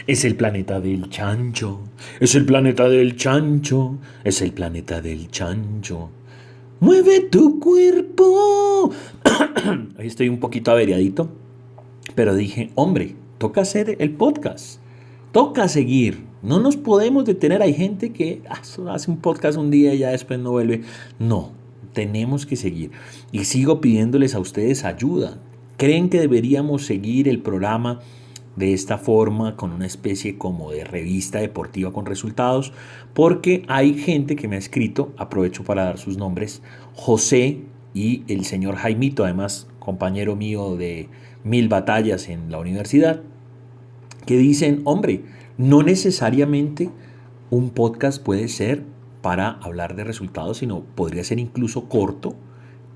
Es el planeta del chancho. Es el planeta del chancho. Es el planeta del chancho. Mueve tu cuerpo. Hoy estoy un poquito averiadito, pero dije, hombre, toca hacer el podcast. Toca seguir. No nos podemos detener. Hay gente que hace un podcast un día y ya después no vuelve. No, tenemos que seguir. Y sigo pidiéndoles a ustedes ayuda. ¿Creen que deberíamos seguir el programa de esta forma, con una especie como de revista deportiva con resultados? Porque hay gente que me ha escrito, aprovecho para dar sus nombres, José y el señor Jaimito, además compañero mío de 1000 batallas en la universidad, que dicen, hombre, no necesariamente un podcast puede ser para hablar de resultados, sino podría ser incluso corto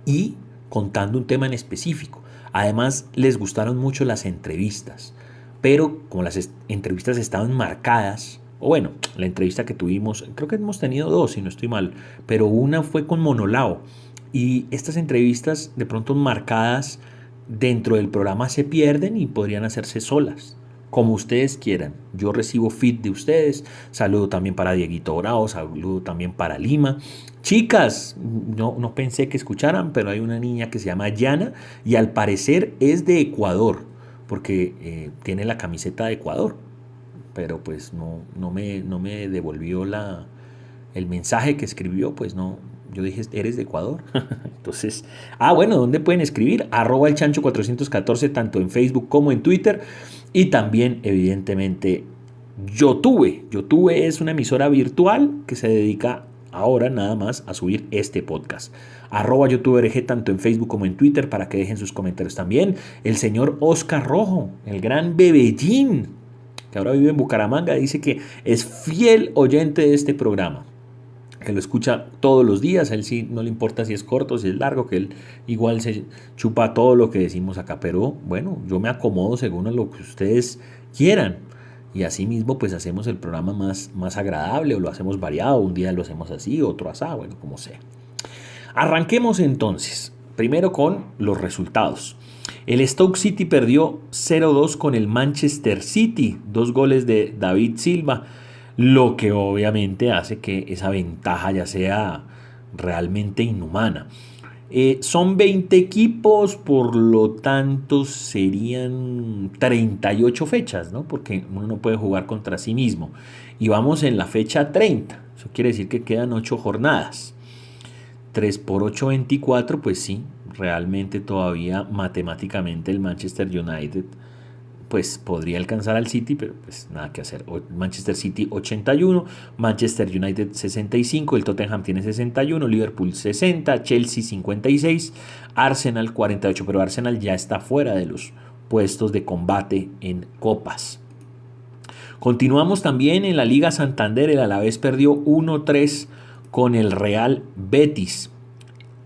y contando un tema en específico. Además, les gustaron mucho las entrevistas, pero como las entrevistas estaban marcadas, o bueno, la entrevista que tuvimos, creo que hemos tenido dos, si no estoy mal, pero una fue con Monolao, y estas entrevistas de pronto marcadas dentro del programa se pierden y podrían hacerse solas. Como ustedes quieran. Yo recibo feed de ustedes. Saludo también para Dieguito Bravo. Saludo también para Lima. Chicas, no pensé que escucharan, pero hay una niña que se llama Yana y al parecer es de Ecuador, porque tiene la camiseta de Ecuador. Pero pues no me devolvió el mensaje que escribió, pues no. Yo dije, ¿eres de Ecuador? Entonces, bueno, ¿dónde pueden escribir? @el chancho 414, tanto en Facebook como en Twitter. Y también, evidentemente, YouTube. YouTube es una emisora virtual que se dedica ahora nada más a subir este podcast. @YouTuberG, tanto en Facebook como en Twitter, para que dejen sus comentarios también. El señor Oscar Rojo, el gran Bebellín, que ahora vive en Bucaramanga, dice que es fiel oyente de este programa, que lo escucha todos los días. A él sí no le importa si es corto, si es largo, que él igual se chupa todo lo que decimos acá. Pero bueno, yo me acomodo según a lo que ustedes quieran. Y así mismo pues hacemos el programa más agradable, o lo hacemos variado. Un día lo hacemos así, otro así, bueno, como sea. Arranquemos entonces. Primero con los resultados. El Stoke City perdió 0-2 con el Manchester City. 2 goles de David Silva, lo que obviamente hace que esa ventaja ya sea realmente inhumana. Son 20 equipos, por lo tanto serían 38 fechas, ¿no? Porque uno no puede jugar contra sí mismo. Y vamos en la fecha 30. Eso quiere decir que quedan 8 jornadas. 3 por 8, 24, pues sí, realmente todavía matemáticamente el Manchester United pues podría alcanzar al City, pero pues nada que hacer. Manchester City 81, Manchester United 65, el Tottenham tiene 61, Liverpool 60, Chelsea 56, Arsenal 48, pero Arsenal ya está fuera de los puestos de combate en copas. Continuamos también en la Liga Santander. El Alavés perdió 1-3 con el Real Betis.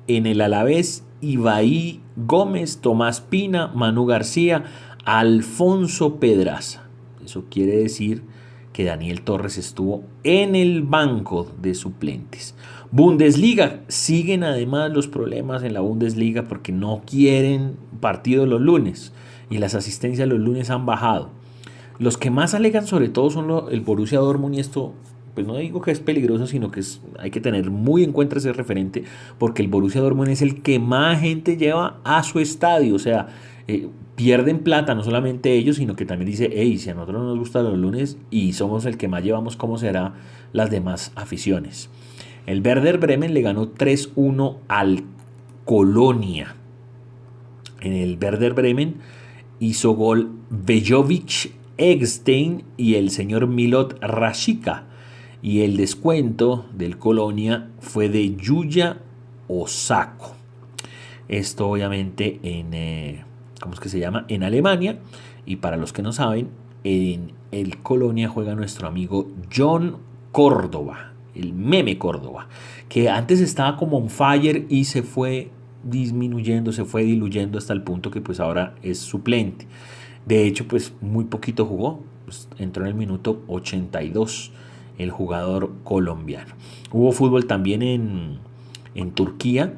En el Alavés, Ibaí Gómez, Tomás Pina, Manu García, Alfonso Pedraza. Eso quiere decir que Daniel Torres estuvo en el banco de suplentes. Bundesliga. Siguen además los problemas en la Bundesliga porque no quieren partidos los lunes y las asistencias los lunes han bajado. Los que más alegan sobre todo son el Borussia Dortmund, y esto pues no digo que es peligroso, sino que hay que tener muy en cuenta ese referente, porque el Borussia Dortmund es el que más gente lleva a su estadio. O sea, pierden plata no solamente ellos, sino que también dice, hey, si a nosotros no nos gustan los lunes y somos el que más llevamos, ¿cómo será las demás aficiones? El Werder Bremen le ganó 3-1 al Colonia. En el Werder Bremen hizo gol Bejovic Eggstein y el señor Milot Rashica. Y el descuento del Colonia fue de Yuya Osako. Esto obviamente ¿cómo es que se llama? En Alemania. Y para los que no saben, en el Colonia juega nuestro amigo John Córdoba, el meme Córdoba, que antes estaba como on fire y se fue disminuyendo, se fue diluyendo hasta el punto que pues ahora es suplente. De hecho, pues muy poquito jugó, pues entró en el minuto 82 el jugador colombiano. Hubo fútbol también en Turquía.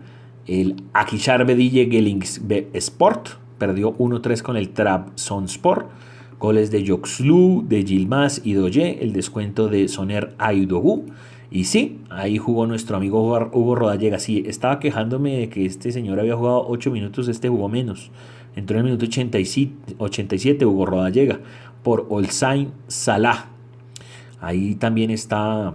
El Akhisar Bediye Gelinsport perdió 1-3 con el Trabzonspor. Goles de Yoxlu, de Yilmaz y Doye, el descuento de Soner Aidogu. Y sí, ahí jugó nuestro amigo Hugo Rodallega. Sí, estaba quejándome de que este señor había jugado 8 minutos, este jugó menos. Entró en el minuto 87 Hugo Rodallega por Olsain Salah. Ahí también está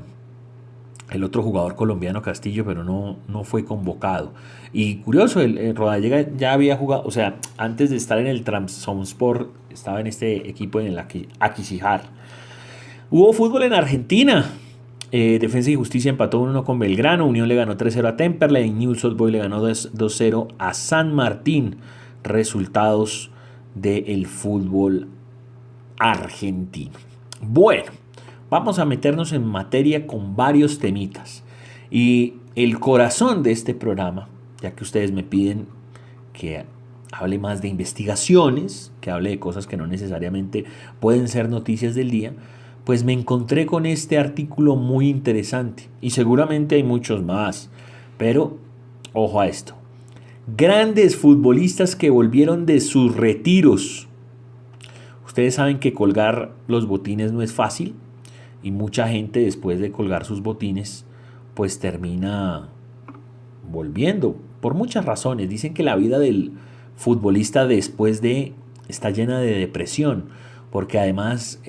el otro jugador colombiano Castillo, pero no fue convocado. Y curioso, el Rodallega ya había jugado, o sea, antes de estar en el Trabzonspor, estaba en este equipo en el Akhisar. Hubo fútbol en Argentina. Defensa y Justicia empató 1-1 con Belgrano. Unión le ganó 3-0 a Temperley. Newell's Old Boys le ganó 2-0 a San Martín. Resultados del fútbol argentino. Bueno, vamos a meternos en materia con varios temitas. Y el corazón de este programa, ya que ustedes me piden que hable más de investigaciones, que hable de cosas que no necesariamente pueden ser noticias del día, pues me encontré con este artículo muy interesante. Y seguramente hay muchos más, pero ojo a esto. Grandes futbolistas que volvieron de sus retiros. Ustedes saben que colgar los botines no es fácil y mucha gente después de colgar sus botines pues termina volviendo por muchas razones. Dicen que la vida del futbolista después de está llena de depresión porque además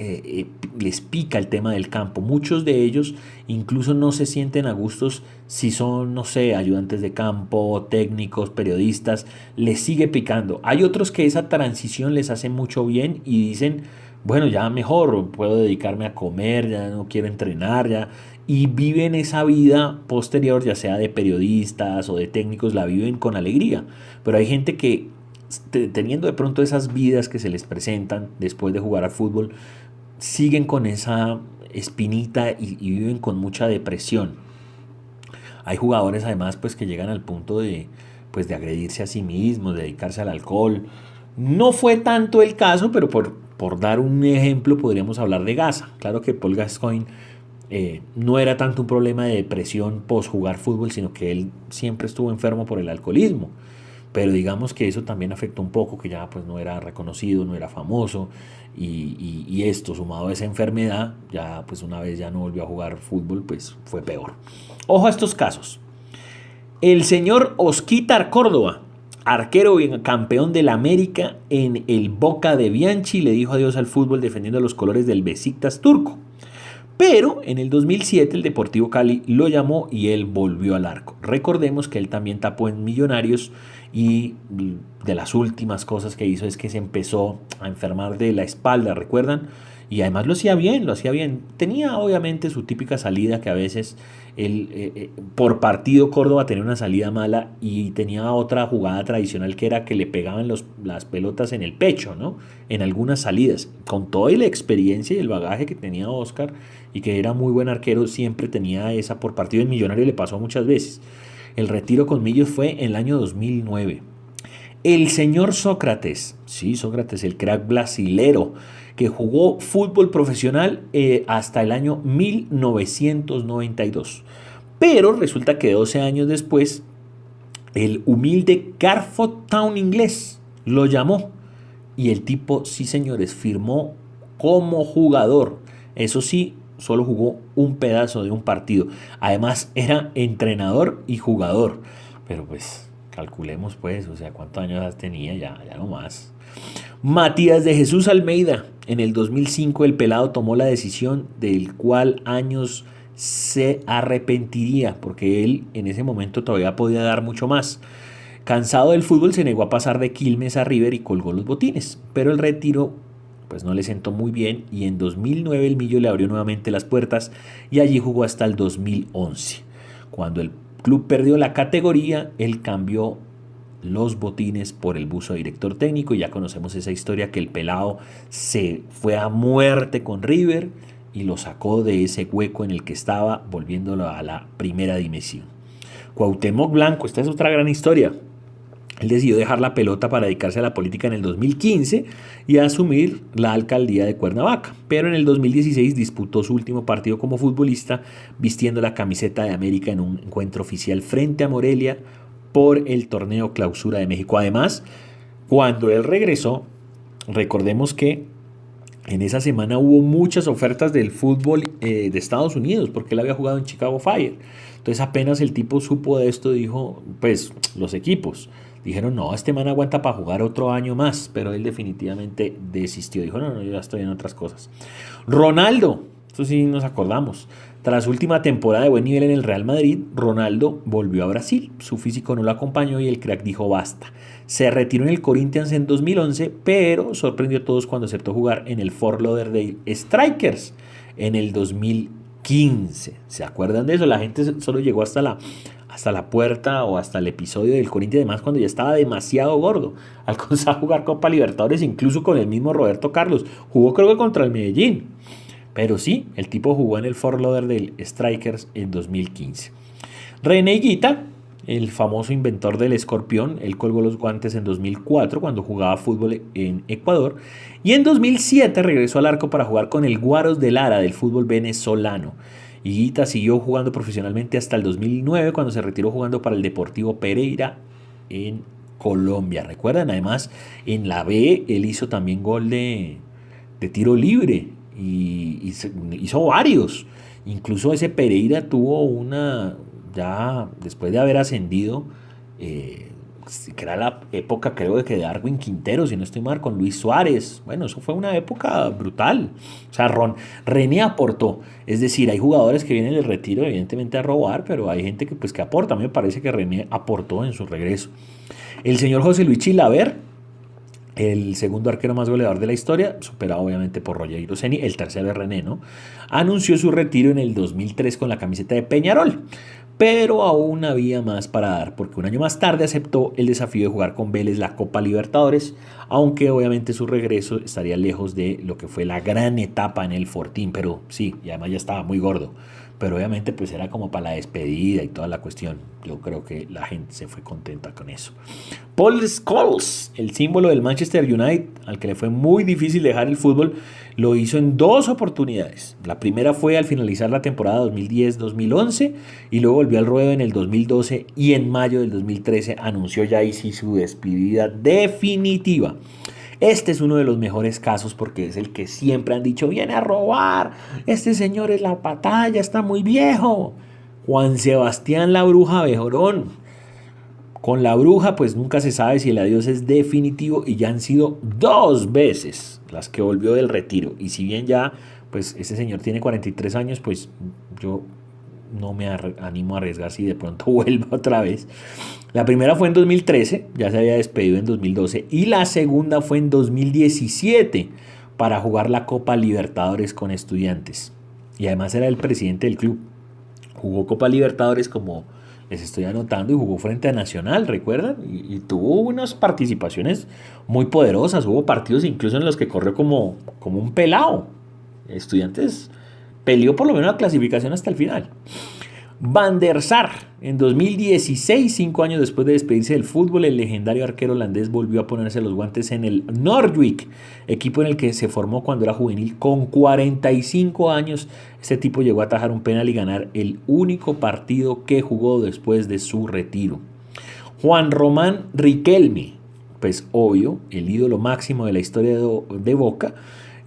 les pica el tema del campo. Muchos de ellos incluso no se sienten a gustos si son, no sé, ayudantes de campo, técnicos, periodistas, les sigue picando. Hay otros que esa transición les hace mucho bien y dicen, bueno, ya mejor, puedo dedicarme a comer, ya no quiero entrenar, ya. Y viven esa vida posterior, ya sea de periodistas o de técnicos, la viven con alegría. Pero hay gente que teniendo de pronto esas vidas que se les presentan después de jugar al fútbol, siguen con esa espinita y viven con mucha depresión. Hay jugadores además pues que llegan al punto de agredirse a sí mismos, de dedicarse al alcohol. No fue tanto el caso, pero por dar un ejemplo podríamos hablar de Gaza. Claro que Paul Gascoigne no era tanto un problema de depresión post jugar fútbol, sino que él siempre estuvo enfermo por el alcoholismo. Pero digamos que eso también afectó un poco, que ya pues no era reconocido, no era famoso y esto sumado a esa enfermedad, ya pues una vez ya no volvió a jugar fútbol, pues fue peor. Ojo a estos casos. El señor Osquitar Córdoba, arquero y campeón del América en el Boca de Bianchi, le dijo adiós al fútbol defendiendo los colores del Besiktas turco. Pero en el 2007 el Deportivo Cali lo llamó y él volvió al arco. Recordemos que él también tapó en Millonarios y de las últimas cosas que hizo es que se empezó a enfermar de la espalda, ¿recuerdan? Y además lo hacía bien. Tenía obviamente su típica salida que a veces por partido Córdoba tenía una salida mala y tenía otra jugada tradicional que era que le pegaban las pelotas en el pecho, ¿no? En algunas salidas. Con toda la experiencia y el bagaje que tenía Oscar y que era muy buen arquero, siempre tenía esa por partido. En Millonario le pasó muchas veces. El retiro con Millos fue en el año 2009. El señor Sócrates, sí, Sócrates, el crack brasilero, que jugó fútbol profesional hasta el año 1992. Pero resulta que 12 años después, el humilde Cardiff Town inglés lo llamó. Y el tipo, sí señores, firmó como jugador. Eso sí, solo jugó un pedazo de un partido. Además, era entrenador y jugador. Pero pues, calculemos pues, o sea, cuántos años tenía, ya no más. Matías de Jesús Almeida. En el 2005 el pelado tomó la decisión del cual años se arrepentiría, porque él en ese momento todavía podía dar mucho más. Cansado del fútbol se negó a pasar de Quilmes a River y colgó los botines, pero el retiro pues no le sentó muy bien y en 2009 el Millo le abrió nuevamente las puertas y allí jugó hasta el 2011. Cuando el club perdió la categoría, él cambió los botines por el buzo de director técnico y ya conocemos esa historia que el pelado se fue a muerte con River y lo sacó de ese hueco en el que estaba, volviéndolo a la primera dimensión. Cuauhtémoc Blanco, esta es otra gran historia. Él decidió dejar la pelota para dedicarse a la política en el 2015 y a asumir la alcaldía de Cuernavaca. Pero en el 2016 disputó su último partido como futbolista vistiendo la camiseta de América en un encuentro oficial frente a Morelia por el torneo Clausura de México. Además, cuando él regresó, recordemos que En esa semana hubo muchas ofertas del fútbol de Estados Unidos, porque él había jugado en Chicago Fire. Entonces apenas el tipo supo de esto, dijo, pues los equipos dijeron, no, este man aguanta para jugar otro año más, pero él definitivamente desistió, dijo, no, no, yo ya estoy en otras cosas. Ronaldo, esto sí nos acordamos, tras su última temporada de buen nivel en el Real Madrid, Ronaldo volvió a Brasil, su físico no lo acompañó y el crack dijo basta. Se retiró en el Corinthians en 2011, pero sorprendió a todos cuando aceptó jugar en el Fort Lauderdale Strikers en el 2015. ¿Se acuerdan de eso? La gente solo llegó hasta la puerta o hasta el episodio del Corinthians, además cuando ya estaba demasiado gordo. Alcanzó a jugar Copa Libertadores incluso con el mismo Roberto Carlos. Jugó creo que contra el Medellín. Pero sí, el tipo jugó en el Fort Lauderdale Strikers en 2015. René Higuita, el famoso inventor del escorpión, él colgó los guantes en 2004 cuando jugaba fútbol en Ecuador y en 2007 regresó al arco para jugar con el Guaros de Lara del fútbol venezolano. Higuita siguió jugando profesionalmente hasta el 2009 cuando se retiró jugando para el Deportivo Pereira en Colombia. ¿Recuerdan? Además, en la B él hizo también gol de tiro libre y hizo varios. Incluso ese Pereira tuvo una, ya después de haber ascendido, que era la época creo que de Darwin Quintero, si no estoy mal, con Luis Suárez. Bueno, eso fue una época brutal. O sea, René aportó. Es decir, hay jugadores que vienen del retiro evidentemente a robar, pero hay gente que, pues, que aporta. A mí me parece que René aportó en su regreso. El señor José Luis Chilaver, el segundo arquero más goleador de la historia, superado obviamente por Roger Ceni, el tercero es René, ¿no? Anunció su retiro en el 2003 con la camiseta de Peñarol, pero aún había más para dar, porque un año más tarde aceptó el desafío de jugar con Vélez la Copa Libertadores, aunque obviamente su regreso estaría lejos de lo que fue la gran etapa en el Fortín, pero sí, y además ya estaba muy gordo. Pero obviamente pues era como para la despedida y toda la cuestión. Yo creo que la gente se fue contenta con eso. Paul Scholes, el símbolo del Manchester United, al que le fue muy difícil dejar el fútbol, lo hizo en dos oportunidades. La primera fue al finalizar la temporada 2010-2011 y luego volvió al ruedo en el 2012 y en mayo del 2013 anunció ya ahí sí su despedida definitiva. Este es uno de los mejores casos porque es el que siempre han dicho, viene a robar, este señor es la batalla, está muy viejo. Juan Sebastián La Bruja Bejorón. Con La Bruja pues nunca se sabe si el adiós es definitivo y ya han sido dos veces las que volvió del retiro. Y si bien ya pues ese señor tiene 43 años, pues yo no me animo a arriesgar si de pronto vuelva otra vez. La primera fue en 2013, ya se había despedido en 2012, y la segunda fue en 2017 para jugar la Copa Libertadores con Estudiantes. Y además era el presidente del club. Jugó Copa Libertadores como les estoy anotando y jugó frente a Nacional, ¿recuerdan? Y tuvo unas participaciones muy poderosas, hubo partidos incluso en los que corrió como un pelado. Estudiantes peleó por lo menos la clasificación hasta el final. Van der Sar, en 2016, 5 años después de despedirse del fútbol, el legendario arquero holandés volvió a ponerse los guantes en el Nordwijk, equipo en el que se formó cuando era juvenil. Con 45 años, este tipo llegó a atajar un penal y ganar el único partido que jugó después de su retiro. Juan Román Riquelme, pues obvio, el ídolo máximo de la historia de Boca,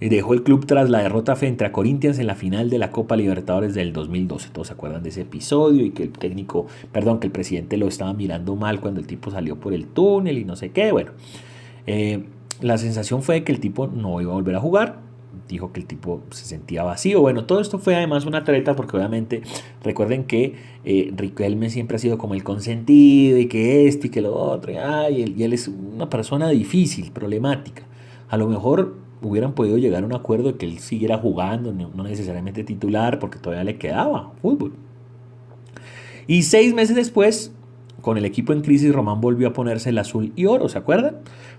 dejó el club tras la derrota frente a Corinthians en la final de la Copa Libertadores del 2012. Todos se acuerdan de ese episodio y que que el presidente lo estaba mirando mal cuando el tipo salió por el túnel y no sé qué. Bueno, la sensación fue que el tipo no iba a volver a jugar. Dijo que el tipo se sentía vacío. Bueno, todo esto fue además una treta porque obviamente recuerden que Riquelme siempre ha sido como el consentido y que esto y que lo otro. Y él es una persona difícil, problemática. A lo mejor hubieran podido llegar a un acuerdo de que él siguiera jugando, no necesariamente titular, porque todavía le quedaba fútbol. Y 6 meses después, con el equipo en crisis, Román volvió a ponerse el azul y oro, ¿se acuerdan?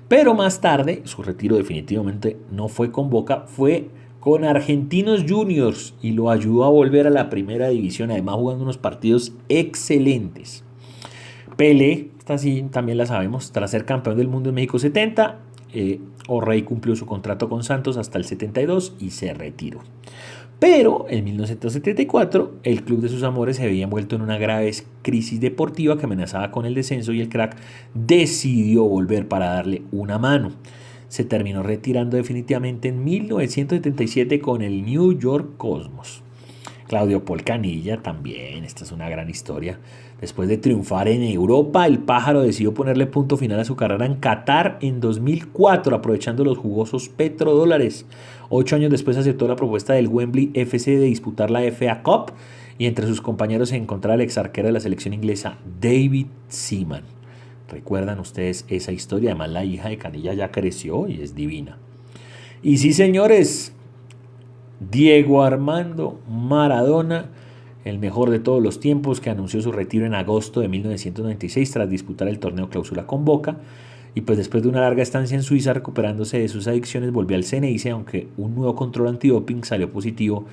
Pero más tarde, su retiro definitivamente no fue con Boca, fue con Argentinos Juniors y lo ayudó a volver a la primera división, además jugando unos partidos excelentes. Pelé, esta sí también la sabemos, tras ser campeón del mundo en México 70, O'Reilly cumplió su contrato con Santos hasta el 72 y se retiró. Pero en 1974 el club de sus amores se había envuelto en una grave crisis deportiva que amenazaba con el descenso y el crack decidió volver para darle una mano. se terminó retirando definitivamente en 1977 con el New York Cosmos. Claudio Polcanilla también, esta es una gran historia. Después de triunfar en Europa, el pájaro decidió ponerle punto final a su carrera en Qatar en 2004, aprovechando los jugosos petrodólares. 8 años después aceptó la propuesta del Wembley FC de disputar la FA Cup y entre sus compañeros se encontraba el ex arquero de la selección inglesa, David Seaman. ¿Recuerdan ustedes esa historia? Además, la hija de Canilla ya creció y es divina. Y sí, señores, Diego Armando Maradona, el mejor de todos los tiempos, que anunció su retiro en agosto de 1996 tras disputar el torneo Clausura con Boca. Y pues después de una larga estancia en Suiza recuperándose de sus adicciones, volvió al CNIC, aunque un nuevo control antidoping salió positivo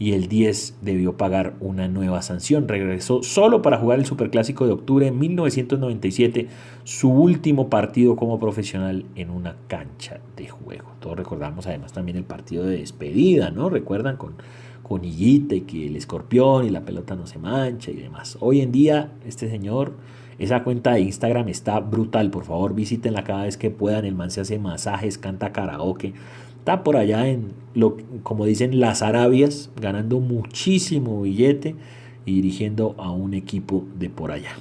y el 10 debió pagar una nueva sanción. Regresó solo para jugar el Superclásico de octubre de 1997, su último partido como profesional en una cancha de juego. Todos recordamos además también el partido de despedida, ¿no? Recuerdan con Higuita y que el escorpión y la pelota no se mancha y demás. Hoy en día este señor, esa cuenta de Instagram está brutal, por favor visítenla cada vez que puedan. El man se hace masajes, canta karaoke, está por allá como dicen, las Arabias, ganando muchísimo billete y dirigiendo a un equipo de por allá.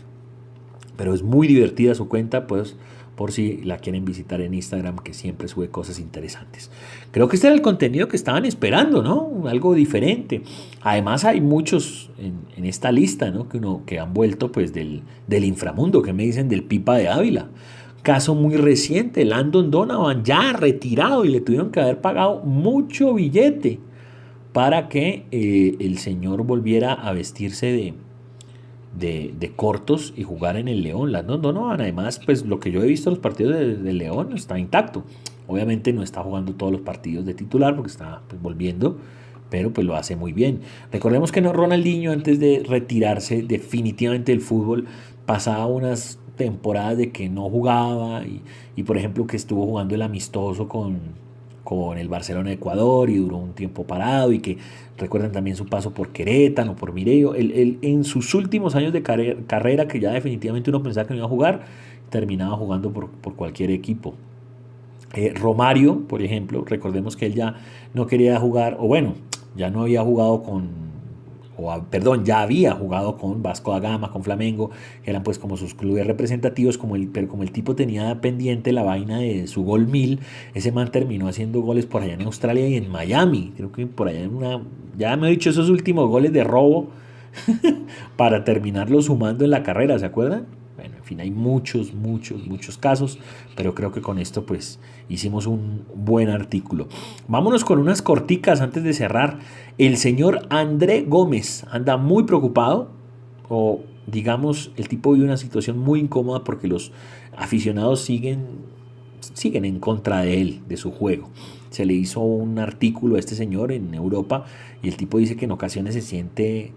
Pero es muy divertida su cuenta, pues por si la quieren visitar en Instagram, que siempre sube cosas interesantes. Creo que este era el contenido que estaban esperando, ¿no? Algo diferente. Además hay muchos en esta lista, ¿no? Que han vuelto pues del inframundo, que me dicen del Pipa de Ávila. Caso muy reciente, Landon Donovan ya retirado y le tuvieron que haber pagado mucho billete para que el señor volviera a vestirse de cortos y jugar en el León. Landon Donovan, además, pues lo que yo he visto en los partidos del León está intacto. Obviamente no está jugando todos los partidos de titular porque está pues, volviendo, pero pues lo hace muy bien. Recordemos que Ronaldinho, antes de retirarse definitivamente del fútbol, pasaba unas temporadas de que no jugaba y por ejemplo que estuvo jugando el amistoso con el Barcelona de Ecuador y duró un tiempo parado, y que recuerdan también su paso por Querétaro, por Mireio. Él en sus últimos años de carrera, que ya definitivamente uno pensaba que no iba a jugar, terminaba jugando por cualquier equipo. Romario, por ejemplo, recordemos que él ya no quería jugar, o bueno, ya no había jugado ya había jugado con Vasco da Gama, con Flamengo, que eran pues como sus clubes representativos, pero como el tipo tenía pendiente la vaina de su gol 1000, ese man terminó haciendo goles por allá en Australia y en Miami. Creo que por allá ya me he dicho esos últimos goles de robo para terminarlo sumando en la carrera, ¿se acuerdan? Bueno, en fin, hay muchos casos, pero creo que con esto pues hicimos un buen artículo. Vámonos con unas corticas antes de cerrar. El señor André Gómez anda muy preocupado, o digamos, el tipo vive una situación muy incómoda porque los aficionados siguen en contra de él, de su juego. Se le hizo un artículo a este señor en Europa y el tipo dice que en ocasiones se siente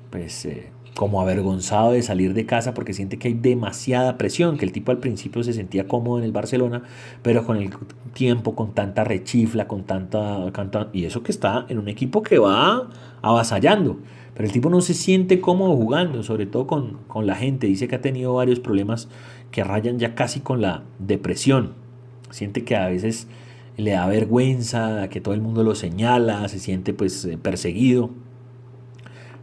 pues como avergonzado de salir de casa porque siente que hay demasiada presión, que el tipo al principio se sentía cómodo en el Barcelona, pero con el tiempo, con tanta rechifla, con tanta y eso que está en un equipo que va avasallando, pero el tipo no se siente cómodo jugando, sobre todo con la gente. Dice que ha tenido varios problemas que rayan ya casi con la depresión. Siente que a veces le da vergüenza, que todo el mundo lo señala, se siente pues perseguido.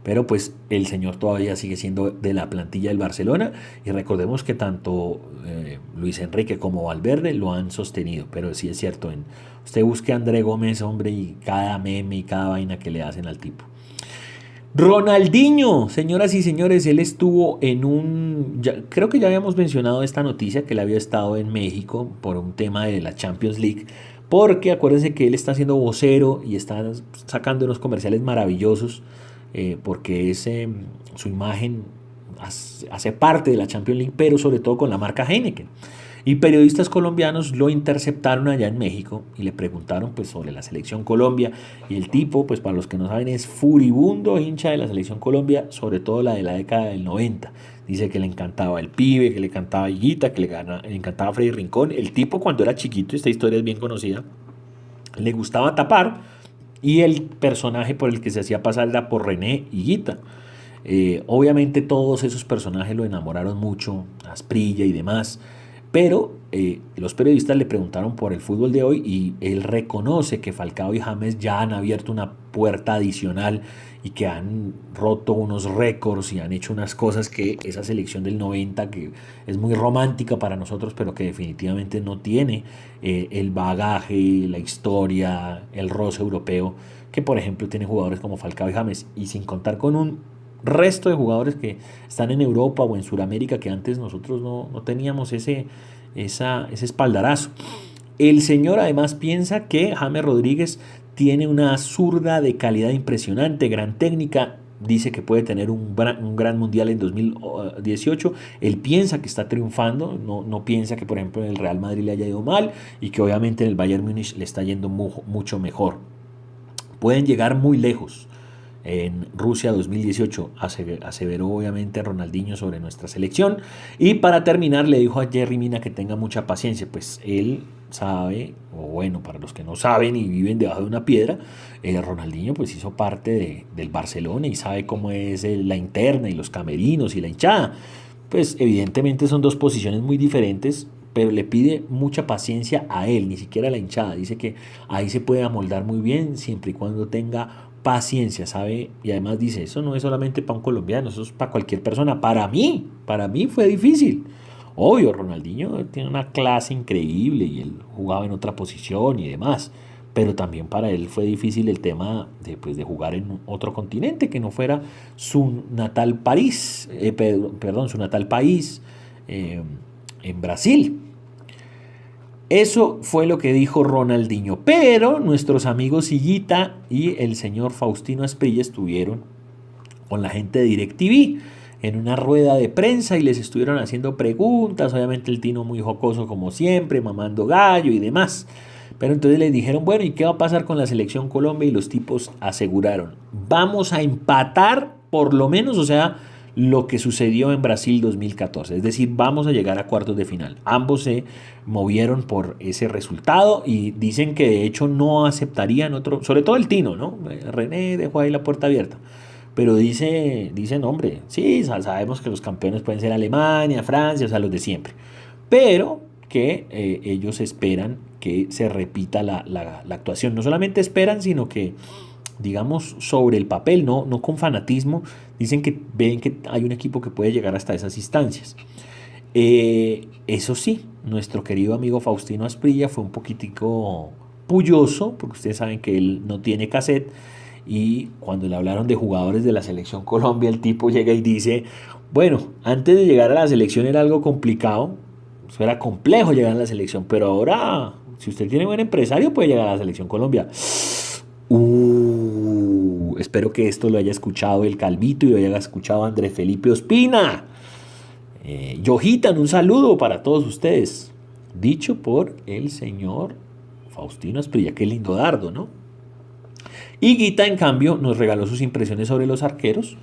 Pero pues el señor todavía sigue siendo de la plantilla del Barcelona y recordemos que tanto Luis Enrique como Valverde lo han sostenido. Pero sí es cierto, usted busque a André Gómez, hombre, y cada meme y cada vaina que le hacen al tipo. Ronaldinho, señoras y señores, él estuvo creo que ya habíamos mencionado esta noticia, que él había estado en México por un tema de la Champions League, porque acuérdense que él está haciendo vocero y está sacando unos comerciales maravillosos, porque su imagen hace parte de la Champions League, pero sobre todo con la marca Heineken. Y periodistas colombianos lo interceptaron allá en México y le preguntaron pues sobre la selección Colombia, y el tipo, pues para los que no saben, es furibundo hincha de la selección Colombia, sobre todo la de la década del 90. Dice que le encantaba el Pibe, que le encantaba Higuita, que le encantaba Freddy Rincón. El tipo, cuando era chiquito, esta historia es bien conocida, le gustaba tapar, y el personaje por el que se hacía pasar era por René Higuita. Obviamente todos esos personajes lo enamoraron mucho, Asprilla y demás. Pero los periodistas le preguntaron por el fútbol de hoy y él reconoce que Falcao y James ya han abierto una puerta adicional y que han roto unos récords y han hecho unas cosas que esa selección del 90, que es muy romántica para nosotros, pero que definitivamente no tiene el bagaje, la historia, el roce europeo, que por ejemplo tiene jugadores como Falcao y James, y sin contar con un resto de jugadores que están en Europa o en Sudamérica que antes nosotros no teníamos ese espaldarazo. El señor además piensa que James Rodríguez tiene una zurda de calidad impresionante, gran técnica. Dice que puede tener un gran mundial en 2018. Él piensa que está triunfando, no piensa que por ejemplo en el Real Madrid le haya ido mal y que obviamente en el Bayern Múnich le está yendo mucho mejor. Pueden llegar muy lejos. En Rusia 2018 aseveró obviamente Ronaldinho sobre nuestra selección. Y para terminar le dijo a Jerry Mina que tenga mucha paciencia, pues él sabe, o bueno, para los que no saben y viven debajo de una piedra, Ronaldinho pues hizo parte del Barcelona y sabe cómo es la interna y los camerinos y la hinchada. Pues evidentemente son dos posiciones muy diferentes, pero le pide mucha paciencia a él, ni siquiera a la hinchada. Dice que ahí se puede amoldar muy bien siempre y cuando tenga paciencia, ¿sabe? Y además dice, eso no es solamente para un colombiano, eso es para cualquier persona. Para mí fue difícil. Obvio, Ronaldinho tiene una clase increíble y él jugaba en otra posición y demás, pero también para él fue difícil el tema de jugar en otro continente que no fuera su natal país, su natal país, en Brasil. Eso fue lo que dijo Ronaldinho, pero nuestros amigos Higuita y el señor Faustino Asprilla estuvieron con la gente de DirecTV en una rueda de prensa y les estuvieron haciendo preguntas, obviamente el Tino muy jocoso como siempre, mamando gallo y demás. Pero entonces les dijeron, bueno, ¿y qué va a pasar con la selección Colombia? Y los tipos aseguraron, vamos a empatar por lo menos, o sea, lo que sucedió en Brasil 2014. Es decir, vamos a llegar a cuartos de final. Ambos se movieron por ese resultado y dicen que de hecho no aceptarían otro, sobre todo el Tino, ¿no? René dejó ahí la puerta abierta. Pero dicen, hombre, sí, sabemos que los campeones pueden ser Alemania, Francia, o sea, los de siempre. Pero que ellos esperan que se repita la actuación. No solamente esperan, sino que digamos, sobre el papel, no con fanatismo, dicen que ven que hay un equipo que puede llegar hasta esas instancias. Eso sí, nuestro querido amigo Faustino Asprilla fue un poquitico pulloso, porque ustedes saben que él no tiene cassette, y cuando le hablaron de jugadores de la selección Colombia, el tipo llega y dice, bueno, antes de llegar a la selección era algo complicado, eso era complejo llegar a la selección, pero ahora, si usted tiene buen empresario, puede llegar a la selección Colombia. Espero que esto lo haya escuchado el Calvito y lo haya escuchado Andrés Felipe Ospina. Yojitan, un saludo para todos ustedes. Dicho por el señor Faustino Asprilla. Qué lindo dardo, ¿no? Y Guita, en cambio, nos regaló sus impresiones sobre los arqueros.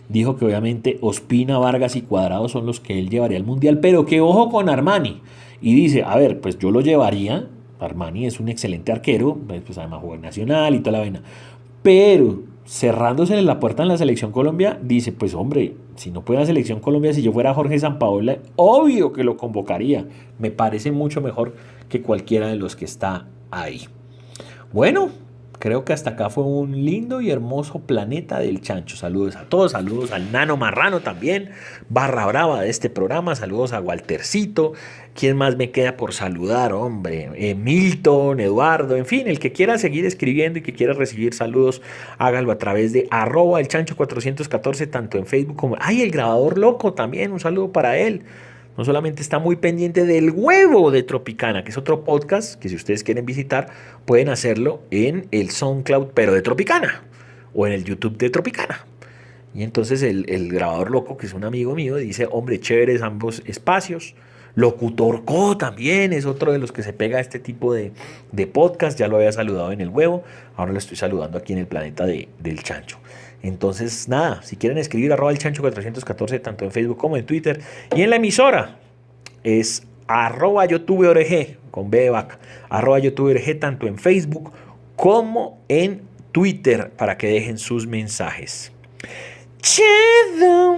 Dijo que obviamente Ospina, Vargas y Cuadrado son los que él llevaría al Mundial, pero que ojo con Armani. Y dice, a ver, pues yo lo llevaría. Armani es un excelente arquero, pues además juega en Nacional y toda la vaina. Pero cerrándose la puerta en la selección Colombia, dice, pues hombre, si no puede la selección Colombia, si yo fuera Jorge Sampaoli, obvio que lo convocaría. Me parece mucho mejor que cualquiera de los que está ahí. Bueno, creo que hasta acá fue un lindo y hermoso planeta del chancho. Saludos a todos, saludos al Nano Marrano también, barra brava de este programa, saludos a Waltercito. ¿Quién más me queda por saludar, hombre? Milton, Eduardo, en fin, el que quiera seguir escribiendo y que quiera recibir saludos, hágalo a través de @elchancho414, tanto en Facebook como... ¡Ay, el grabador loco también! Un saludo para él. No solamente está muy pendiente del huevo de Tropicana, que es otro podcast que si ustedes quieren visitar, pueden hacerlo en el SoundCloud, pero de Tropicana, o en el YouTube de Tropicana. Y entonces el grabador loco, que es un amigo mío, dice, hombre, chéveres ambos espacios. Locutor Co también es otro de los que se pega a este tipo de podcast. Ya lo había saludado en el huevo, ahora lo estoy saludando aquí en el planeta del chancho. Entonces, nada, si quieren escribir @elchancho414, tanto en Facebook como en Twitter. Y en la emisora es @youtubeorg, con B de vaca, @youtubeorg, tanto en Facebook como en Twitter, para que dejen sus mensajes. ¡Chido!